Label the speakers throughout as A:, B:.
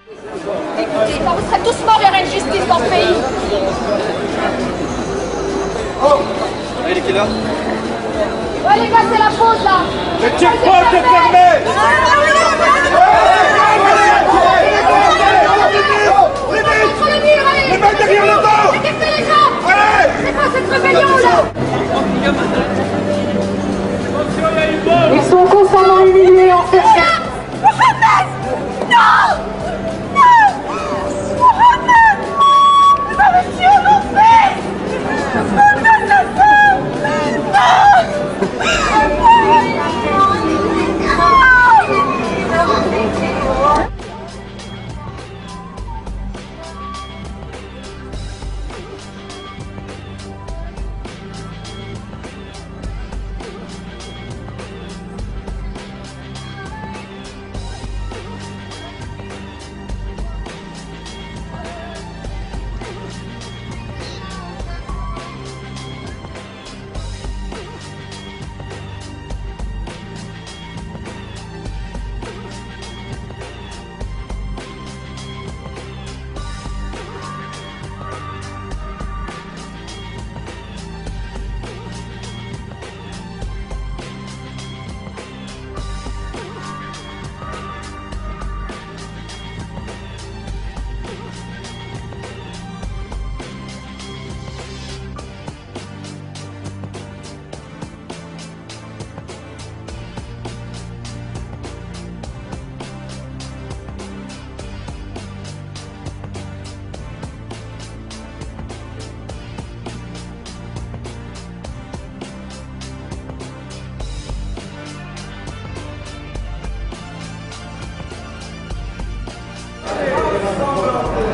A: Écoutez, quand vous serez tous morts, il y aura une justice dans ce pays.
B: Oh, il est quelle heure?
A: Ouais les gars, c'est la pause là.
B: Le checkpoint est fermé. Les mecs derrière le dos.
A: Qu'est-ce les gens?
B: Allez.
A: C'est quoi cette rébellion là? Ils sont constamment humiliés en fait. Mohamed! Non! Non! Mohamed! Vous avez tué mon fils! Mohamed, la femme! Non!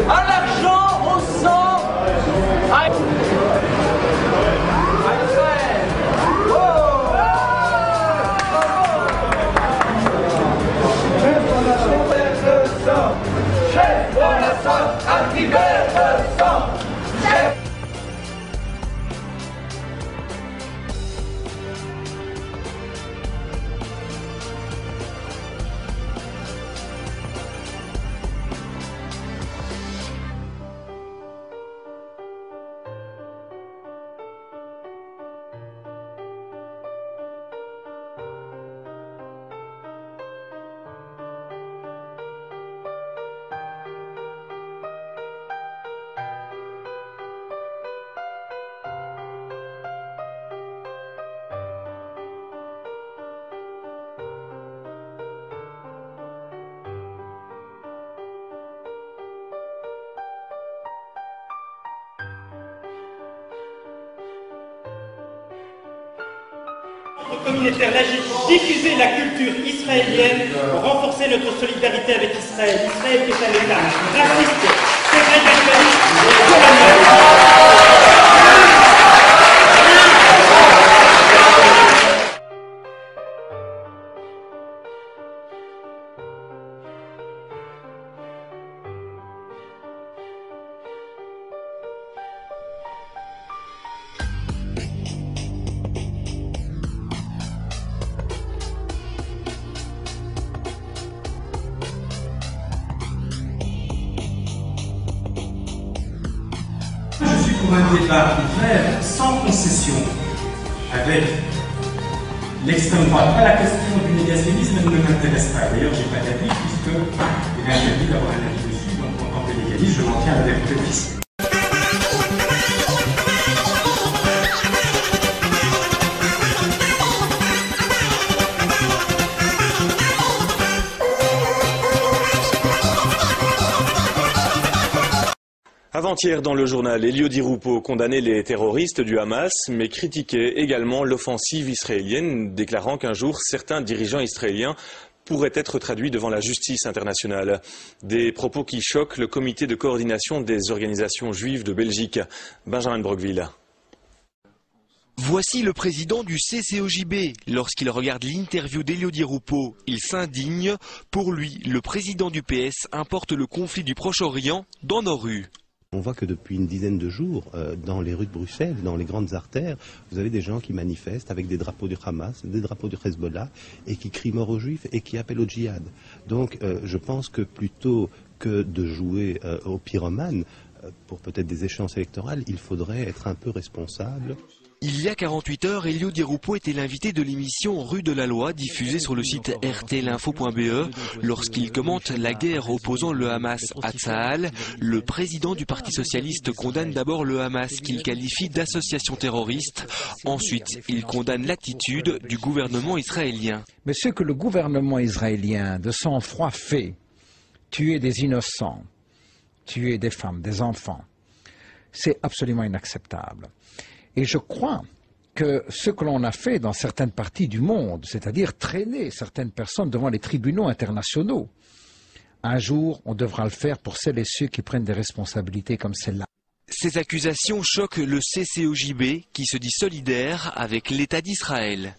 C: À l'argent, au sang, à Israël. Chef pour la sang, activé le sang.
D: Communautaire lagique, diffuser la culture israélienne, renforcer notre solidarité avec Israël. Israël qui est un État raciste, ségrégationiste et colonial.
E: Pour un débat ouvert, sans concession, avec l'extrême droite. La question du négationnisme ne m'intéresse pas. D'ailleurs, je n'ai pas d'avis, puisque il est interdit d'avoir un avis dessus. Donc, en tant que légaliste, je m'en tiens à la vérité officielle.
F: Avant-hier, dans le journal, Elio Di Rupo condamnait les terroristes du Hamas, mais critiquait également l'offensive israélienne, déclarant qu'un jour, certains dirigeants israéliens pourraient être traduits devant la justice internationale. Des propos qui choquent le comité de coordination des organisations juives de Belgique. Benjamin Brockville.
G: Voici le président du CCOJB. Lorsqu'il regarde l'interview d'Elio Di Rupo, il s'indigne. Pour lui, le président du PS importe le conflit du Proche-Orient dans nos rues.
H: On voit que depuis une dizaine de jours, dans les rues de Bruxelles, dans les grandes artères, vous avez des gens qui manifestent avec des drapeaux du Hamas, des drapeaux du Hezbollah, et qui crient mort aux Juifs et qui appellent au djihad. Donc je pense que plutôt que de jouer au pyromane pour peut-être des échéances électorales. Il faudrait être un peu responsable.
G: Il y a 48 heures, Elio Di Rupo était l'invité de l'émission Rue de la Loi, diffusée sur le site rtlinfo.be. Lorsqu'il commente la guerre opposant le Hamas à Tsahal, le président du Parti socialiste condamne d'abord le Hamas, qu'il qualifie d'association terroriste. Ensuite, il condamne l'attitude du gouvernement israélien.
I: Mais ce que le gouvernement israélien, de sang-froid, fait, tuer des innocents, tuer des femmes, des enfants, c'est absolument inacceptable. Et je crois que ce que l'on a fait dans certaines parties du monde, c'est-à-dire traîner certaines personnes devant les tribunaux internationaux, un jour, on devra le faire pour celles et ceux qui prennent des responsabilités comme celle-là.
G: Ces accusations choquent le CCOJB, qui se dit solidaire avec l'État d'Israël.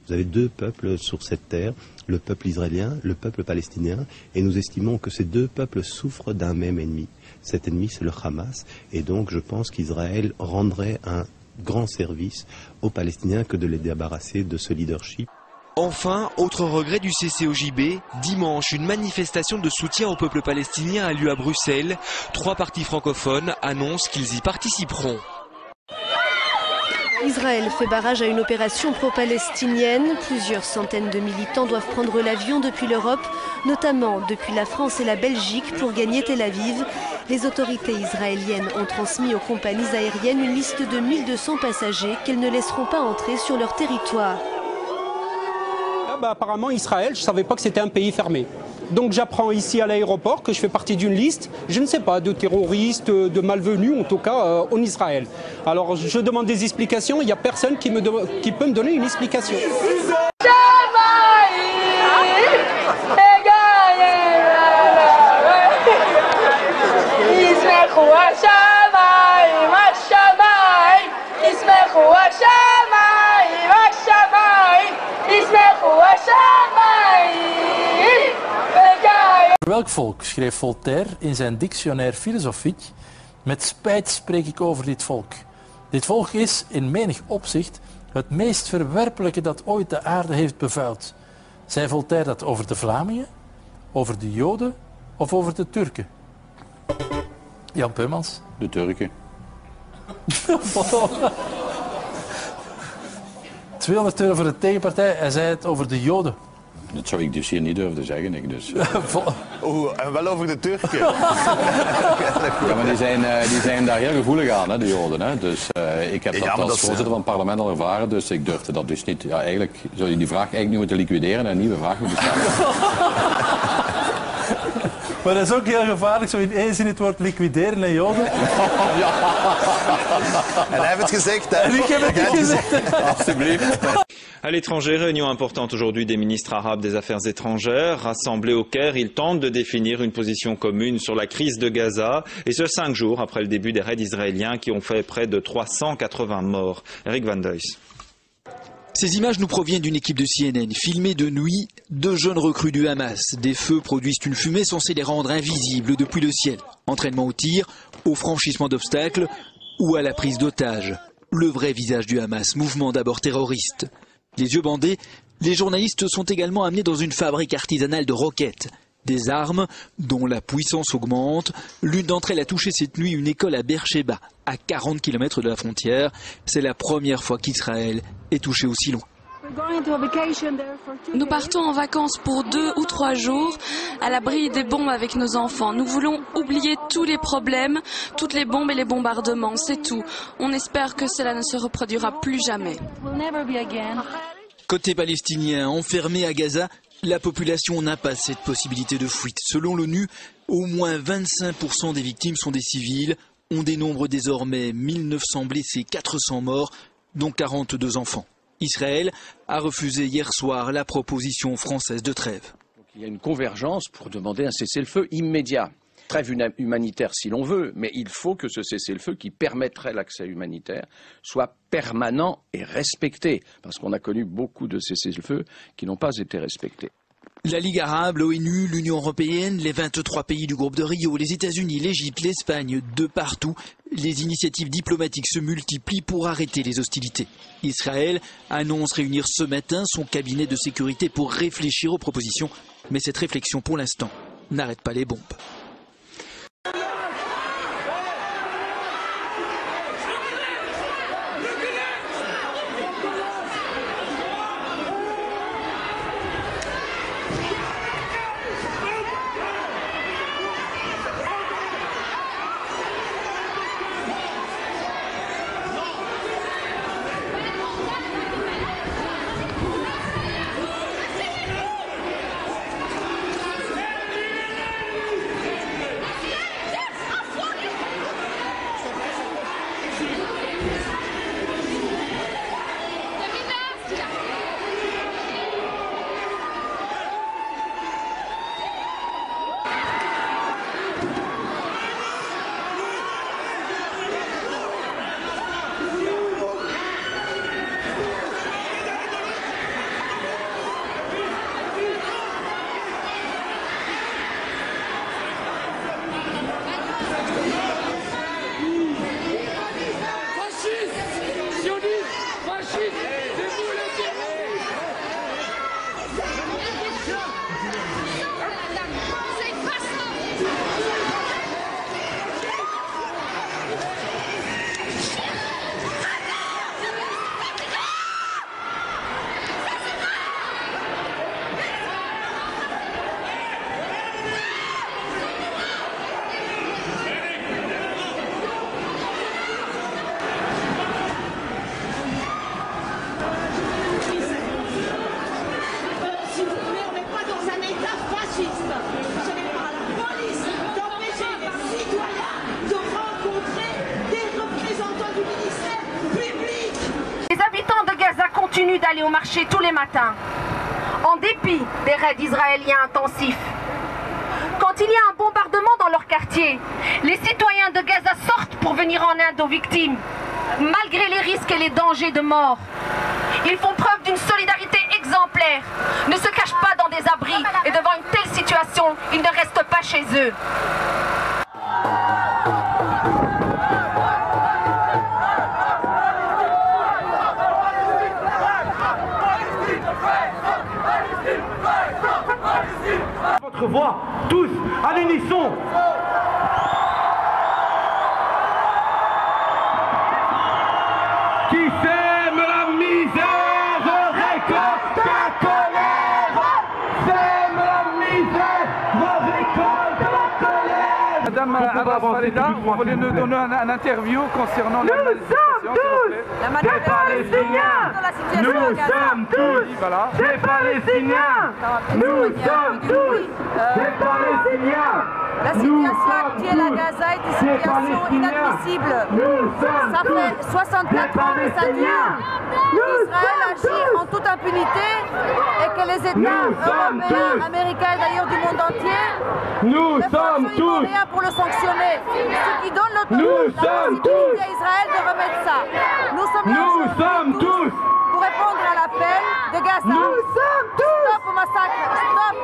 H: Vous avez deux peuples sur cette terre, le peuple israélien, le peuple palestinien, et nous estimons que ces deux peuples souffrent d'un même ennemi. Cet ennemi, c'est le Hamas, et donc je pense qu'Israël rendrait un grand service aux Palestiniens que de les débarrasser de ce leadership.
G: Enfin, autre regret du CCOJB, dimanche, une manifestation de soutien au peuple palestinien a lieu à Bruxelles. 3 partis francophones annoncent qu'ils y participeront.
J: Israël fait barrage à une opération pro-palestinienne. Plusieurs centaines de militants doivent prendre l'avion depuis l'Europe, notamment depuis la France et la Belgique, pour gagner Tel Aviv. Les autorités israéliennes ont transmis aux compagnies aériennes une liste de 1200 passagers qu'elles ne laisseront pas entrer sur leur territoire.
K: Apparemment, Israël, je ne savais pas que c'était un pays fermé. Donc j'apprends ici à l'aéroport que je fais partie d'une liste, je ne sais pas, de terroristes, de malvenus, en tout cas en Israël. Alors je demande des explications, il n'y a personne qui peut me donner une explication.
L: Welk volk, schreef Voltaire in zijn Dictionnaire philosophique, met spijt spreek ik over dit volk. Dit volk is in menig opzicht het meest verwerpelijke dat ooit de aarde heeft bevuild. Zei Voltaire dat over de Vlamingen, over de Joden of over de Turken? Jan Peumans.
M: De Turken.
L: 200 euro voor de tegenpartij, hij zei het over de Joden.
M: Dat zou ik dus hier niet durven zeggen. Ik dus.
N: En wel over de Turken.
M: Ja, maar die zijn daar heel gevoelig aan, hè, de Joden. Hè. Dus ik heb dat als voorzitter van het parlement al ervaren, dus ik durfde dat dus niet. Ja, eigenlijk zou je die vraag eigenlijk niet moeten liquideren en een nieuwe vraag moeten stellen.
L: Maar dat is ook heel gevaarlijk, zo in één zin het woord liquideren en Joden.
N: Ja. En hij heeft het gezegd, hè?
L: En ik heb het niet gezegd.
M: Alsjeblieft.
O: À l'étranger, réunion importante aujourd'hui des ministres arabes des Affaires étrangères. Rassemblés au Caire, ils tentent de définir une position commune sur la crise de Gaza, et ce 5 jours après le début des raids israéliens qui ont fait près de 380 morts. Eric Van Deus.
P: Ces images nous proviennent d'une équipe de CNN, filmées de nuit, 2 jeunes recrues du Hamas. Des feux produisent une fumée censée les rendre invisibles depuis le ciel. Entraînement au tir, au franchissement d'obstacles ou à la prise d'otages. Le vrai visage du Hamas, mouvement d'abord terroriste. Les yeux bandés, les journalistes sont également amenés dans une fabrique artisanale de roquettes. Des armes dont la puissance augmente. L'une d'entre elles a touché cette nuit une école à Beersheba, à 40 km de la frontière. C'est la première fois qu'Israël est touché aussi loin.
Q: Nous partons en vacances pour 2 ou 3 jours, à l'abri des bombes avec nos enfants. Nous voulons oublier tous les problèmes, toutes les bombes et les bombardements, c'est tout. On espère que cela ne se reproduira plus jamais.
P: Côté palestinien, enfermé à Gaza, la population n'a pas cette possibilité de fuite. Selon l'ONU, au moins 25% des victimes sont des civils. On dénombre désormais 1900 blessés, 400 morts, dont 42 enfants. Israël a refusé hier soir la proposition française de trêve.
R: Il y a une convergence pour demander un cessez-le-feu immédiat. Trêve humanitaire si l'on veut, mais il faut que ce cessez-le-feu qui permettrait l'accès humanitaire soit permanent et respecté, parce qu'on a connu beaucoup de cessez-le-feu qui n'ont pas été respectés.
P: La Ligue arabe, l'ONU, l'Union européenne, les 23 pays du groupe de Rio, les États-Unis, l'Égypte, l'Espagne, de partout, les initiatives diplomatiques se multiplient pour arrêter les hostilités. Israël annonce réunir ce matin son cabinet de sécurité pour réfléchir aux propositions, mais cette réflexion pour l'instant n'arrête pas les bombes.
A: Continue d'aller au marché tous les matins, en dépit des raids israéliens intensifs. Quand il y a un bombardement dans leur quartier, les citoyens de Gaza sortent pour venir en aide aux victimes, malgré les risques et les dangers de mort. Ils font preuve d'une solidarité exemplaire, ne se cachent pas dans des abris et devant une telle situation, ils ne restent pas chez eux.
B: Votre voix, tous, à l'unisson. Qui sème la misère récolte la colère. Sème la misère récolte la colère.
S: Madame Abbas Falida, vous voulez nous donner un interview concernant la manifestation, s'il vous plaît?
A: Des Palestiniens, nous sommes tous des Palestiniens. Nous sommes tous des Palestiniens.
T: La situation actuelle à Gaza est une situation inadmissible. Ça fait 64 ans que ça dure. Israël agit en toute impunité et que les États européens, américains et d'ailleurs du monde entier ne font rien pour le sanctionner. Ce qui donne la possibilité à Israël de remettre ça. Nous sommes tous pour répondre à l'appel de Gaza. Stop au massacre, stop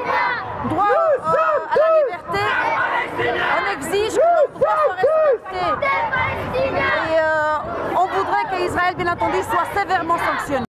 T: droit à la liberté. On exige que nos droits soient respectés. Et on voudrait qu'Israël, bien entendu, soit sévèrement sanctionné.